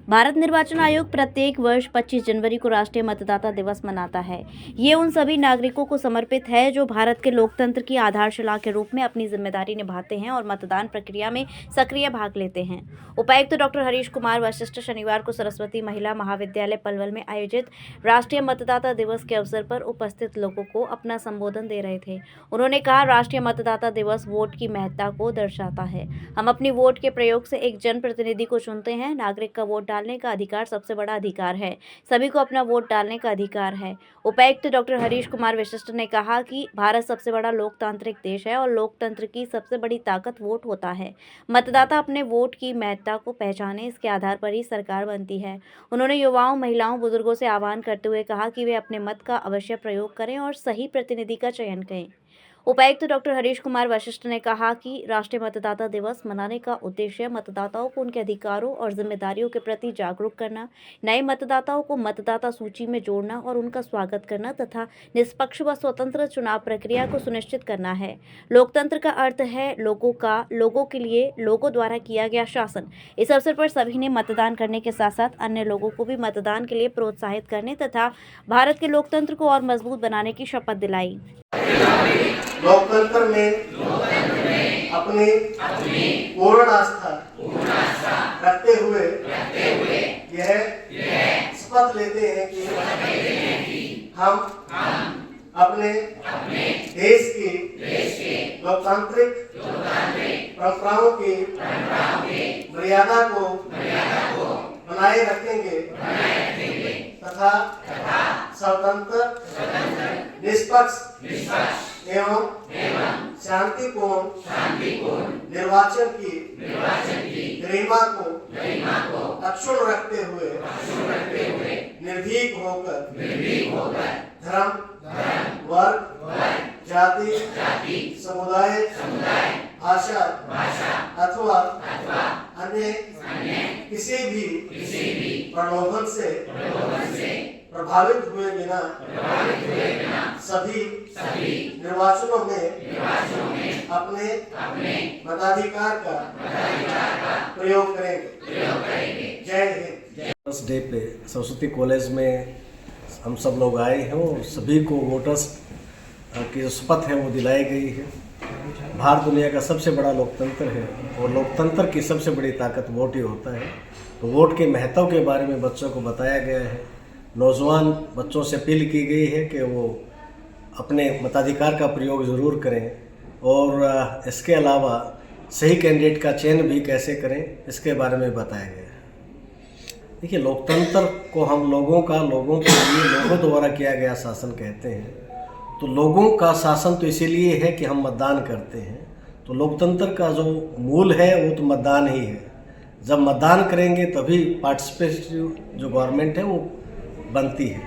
भारत निर्वाचन आयोग प्रत्येक वर्ष 25 जनवरी को राष्ट्रीय मतदाता दिवस मनाता है। ये उन सभी नागरिकों को समर्पित है जो भारत के लोकतंत्र की आधारशिला के रूप में अपनी जिम्मेदारी निभाते हैं और मतदान प्रक्रिया में सक्रिय भाग लेते हैं। उपायुक्त डॉक्टर हरीश कुमार वशिष्ठ शनिवार को सरस्वती महिला महाविद्यालय पलवल में आयोजित राष्ट्रीय मतदाता दिवस के अवसर पर उपस्थित लोगों को अपना संबोधन दे रहे थे। उन्होंने कहा, राष्ट्रीय मतदाता दिवस वोट की महत्ता को दर्शाता है। हम अपनी वोट के प्रयोग से एक जनप्रतिनिधि को चुनते हैं। नागरिक का वोट डालने का अधिकार सबसे बड़ा अधिकार है। सभी को अपना वोट डालने का अधिकार है। उपायुक्त डॉक्टर हरीश कुमार वशिष्ठ ने कहा कि भारत सबसे बड़ा लोकतांत्रिक देश है और लोकतंत्र की सबसे बड़ी ताकत वोट होता है। मतदाता अपने वोट की महत्ता को पहचाने, इसके आधार पर ही सरकार बनती है। उन्होंने युवाओं, महिलाओं, बुजुर्गों से आह्वान करते हुए कहा कि वे अपने मत का अवश्य प्रयोग करें और सही प्रतिनिधि का चयन करें। उपायुक्त डॉक्टर हरीश कुमार वशिष्ठ ने कहा कि राष्ट्रीय मतदाता दिवस मनाने का उद्देश्य मतदाताओं को उनके अधिकारों और जिम्मेदारियों के प्रति जागरूक करना, नए मतदाताओं को मतदाता सूची में जोड़ना और उनका स्वागत करना तथा निष्पक्ष व स्वतंत्र चुनाव प्रक्रिया को सुनिश्चित करना है। लोकतंत्र का अर्थ है लोगों का, लोगों के लिए, लोगों द्वारा किया गया शासन। इस अवसर पर सभी ने मतदान करने के साथ साथ अन्य लोगों को भी मतदान के लिए प्रोत्साहित करने तथा भारत के लोकतंत्र को और मजबूत बनाने की शपथ दिलाई। लोकतंत्र में अपनी पूर्ण आस्था रखते हुए यह शपथ लेते हैं कि हम अपने देश की लोकतांत्रिक परंपराओं की मर्यादा को बनाए रखेंगे तथा स्वतंत्र, निष्पक्ष एवं शांतिपूर्ण निर्वाचन की गरिमा को अक्षुण्ण रखते हुए निर्भीक होकर धर्म, वर्ग, जाति, समुदाय, भाषा अथवा अन्य किसी भी प्रलोभन से प्रभावित हुए बिना सभी निर्वाचनों में अपने मताधिकार का प्रयोग करेंगे। जय हिंद। वोटर्स डे पे सरस्वती कॉलेज में हम सब लोग आए हैं और सभी को वोटर्स की जो शपथ है वो दिलाई गई है। भारत दुनिया का सबसे बड़ा लोकतंत्र है और लोकतंत्र की सबसे बड़ी ताकत वोट ही होता है। तो वोट के महत्व के बारे में बच्चों को बताया गया है। नौजवान बच्चों से अपील की गई है कि वो अपने मताधिकार का प्रयोग ज़रूर करें और इसके अलावा सही कैंडिडेट का चयन भी कैसे करें इसके बारे में बताया गया है। देखिए, लोकतंत्र को हम लोगों के लिए लोगों द्वारा किया गया शासन कहते हैं। तो लोगों का शासन तो इसीलिए है कि हम मतदान करते हैं। तो लोकतंत्र का जो मूल है वो तो मतदान ही है। जब मतदान करेंगे तभी पार्टिसिपेटिव जो गवर्नमेंट है वो बनती है।